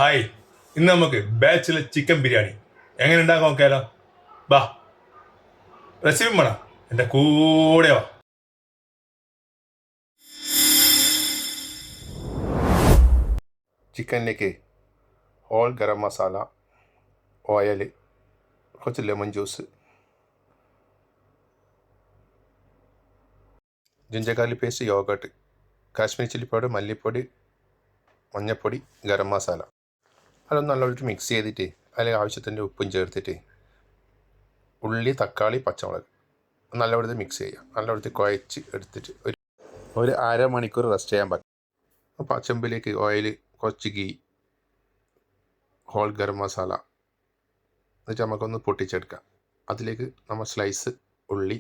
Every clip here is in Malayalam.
ആയി ഇന്ന് നമുക്ക് ബാച്ചിലെ ചിക്കൻ ബിരിയാണി എങ്ങനെ ഉണ്ടാക്കാൻ നോക്കിയാലോ? ബാ, റെസിപ്പി വേണം, എൻ്റെ കൂടെ വാ. ചിക്കനിലേക്ക് ഹോൾ ഗരം മസാല, ഓയിൽ, കുറച്ച് lemon juice, ginger garlic paste, yoghurt, Kashmiri chilli powder, മല്ലിപ്പൊടി, മഞ്ഞൾപ്പൊടി, ഗരം മസാല. അതൊന്ന് നല്ലൊരു മിക്സ് ചെയ്തിട്ട് അതിൽ ആവശ്യത്തിൻ്റെ ഉപ്പും ചേർത്തിട്ട് ഉള്ളി, തക്കാളി, പച്ചമുളക് നല്ലപോലെ മിക്സ് ചെയ്യുക. നല്ലപോലെ കുഴച്ച് എടുത്തിട്ട് ഒരു അരമണിക്കൂർ റെസ്റ്റ് ചെയ്യാൻ പറ്റും. അപ്പോൾ ചെമ്പിലേക്ക് ഓയിൽ, കുറച്ച് ഗീ, ഹോൾ ഗരം മസാല എന്നിട്ട് നമുക്കൊന്ന് പൊട്ടിച്ചെടുക്കാം. അതിലേക്ക് നമ്മൾ സ്ലൈസ് ഉള്ളി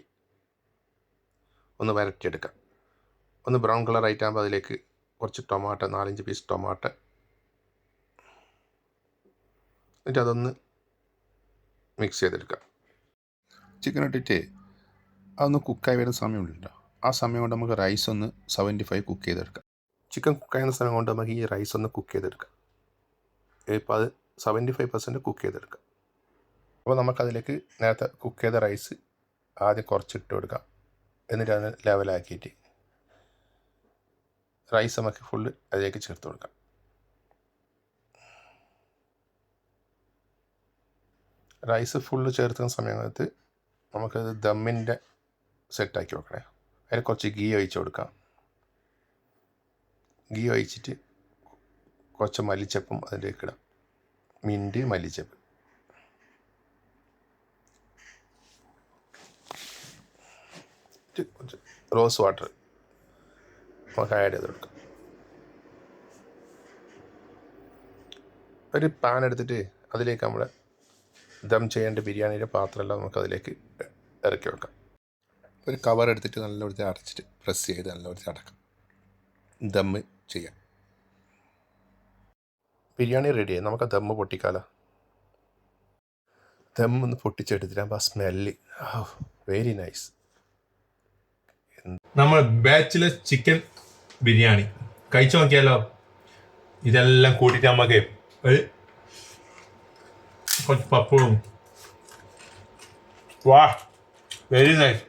ഒന്ന് വരട്ടിയെടുക്കാം. ഒന്ന് ബ്രൗൺ കളർ ആയിട്ടാകുമ്പോൾ അതിലേക്ക് കുറച്ച് ടൊമാറ്റോ, 4-5 പീസ് ടൊമാറ്റോ, എന്നിട്ട് അതൊന്ന് മിക്സ് ചെയ്തെടുക്കാം. ചിക്കൻ ഇട്ടിട്ട് അതൊന്ന് കുക്കായി വരുന്ന സമയമുണ്ടല്ലോ, ആ സമയം കൊണ്ട് നമുക്ക് റൈസ് ഒന്ന് 75 കുക്ക് ചെയ്തെടുക്കാം. ചിക്കൻ കുക്കായുന്ന സമയം കൊണ്ട് നമുക്ക് ഈ റൈസ് ഒന്ന് കുക്ക് ചെയ്തെടുക്കാം. ഇപ്പോൾ അത് 75% കുക്ക് ചെയ്തെടുക്കാം. അപ്പോൾ നമുക്കതിലേക്ക് നേരത്തെ കുക്ക് ചെയ്ത റൈസ് ആദ്യം കുറച്ചിട്ട് കൊടുക്കാം. എന്നിട്ട് അതിന് ലെവലാക്കിയിട്ട് റൈസ് നമുക്ക് ഫുള്ള് അതിലേക്ക് ചേർത്ത് കൊടുക്കാം. റൈസ് ഫുള്ള് ചേർത്തുന്ന സമയത്ത് നമുക്കത് ദമ്മിൻ്റെ സെറ്റാക്കി വെക്കണേ. അതിൽ കുറച്ച് ഗീ ഒഴിച്ച് കൊടുക്കാം. ഗീ ഒഴിച്ചിട്ട് കുറച്ച് മല്ലിച്ചപ്പും അതിലേക്ക് ഇടാം. മിൻറ്റ്, മല്ലിച്ചപ്പ്, കുറച്ച് റോസ് വാട്ടർ നമുക്ക് ആഡ് ചെയ്ത് കൊടുക്കാം. ഒരു പാൻ എടുത്തിട്ട് അതിലേക്ക് നമ്മൾ ദം ചെയ്യേണ്ട ബിരിയാണിയുടെ പാത്രമെല്ലാം നമുക്ക് അതിലേക്ക് ഇറക്കി വെക്കാം. ഒരു കവർ എടുത്തിട്ട് നല്ലൊരു അടച്ചിട്ട് പ്രസ് ചെയ്ത് നല്ലൊരു അടക്കാം. ദമ്മ് ചെയ്യാം. ബിരിയാണി റെഡിയായി. നമുക്ക് ദമ്മ് പൊട്ടിക്കാലോ. ദമ്മൊന്ന് പൊട്ടിച്ചെടുത്തിട്ട് ആ സ്മെല്ല് വെരി നൈസ്. നമ്മൾ ബാച്ചിലെ ചിക്കൻ ബിരിയാണി കഴിച്ചു നോക്കിയാലോ? ഇതെല്ലാം കൂട്ടിയിട്ട് നമുക്ക് കുറച്ച് പപ്പടും. വാ, വെരി നൈസ്.